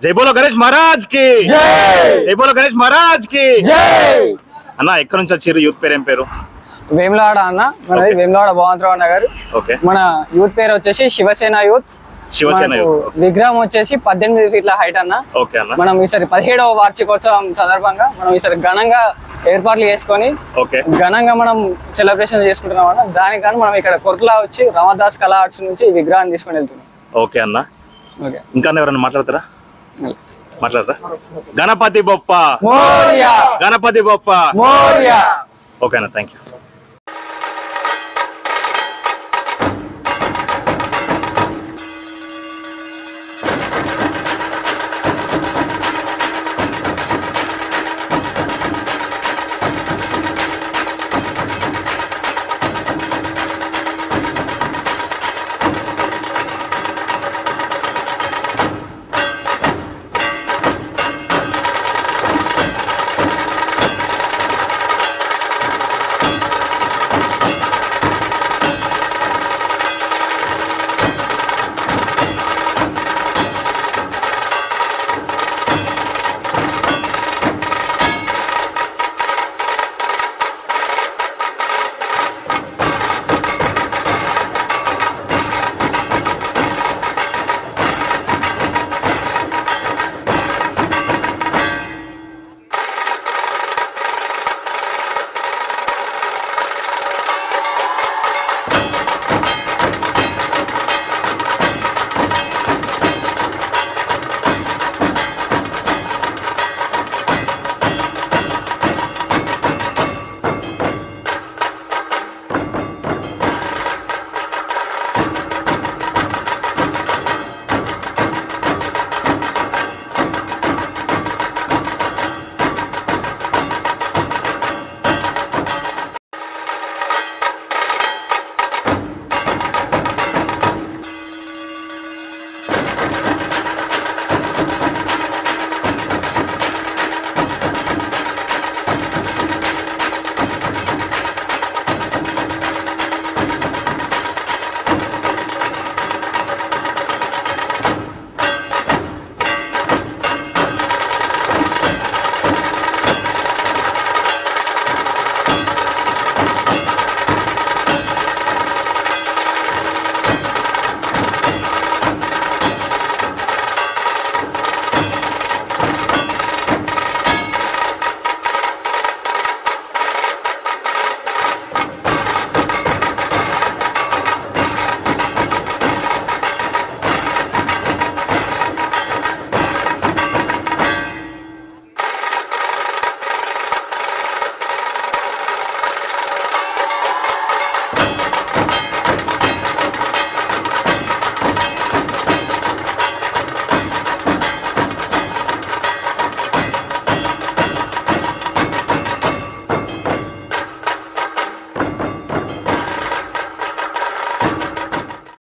జై బోలో గణేష్ మహారాజ్ కి జై బోలో గణేష్ మహారాజ్ కి అన్న ఎక్కడి నుంచి వచ్చారు? యూత్ పేరు ఏం పేరు? వేములవాడ అన్న, మనది వేములవాడ భగవంతరావు నగర్. మన యూత్ పేరు వచ్చేసి శివసేన యూత్. విగ్రహం వచ్చేసి 18 ఫీట్ల హైట్ అన్న. మనం ఈసారి 17వ వార్షికోత్సవం సందర్భంగా మనం ఈసారి ఘనంగా ఏర్పాట్లు చేసుకొని ఘనంగా మనం సెలబ్రేషన్ చేసుకుంటున్నాం అన్న. దానికన్నా మనం ఇక్కడ కొరకలా వచ్చి రామదాస్ కళా ఆర్ట్స్ నుంచి ఈ విగ్రహాన్ని తీసుకొని వెళ్తున్నాం. ఓకే అన్న, ఇంకా ఎవరైనా మాట్లాడతారా? గణపతి బొప్ప, గణపతి బొప్ప. ఓకే అన్న, థ్యాంక్ యూ.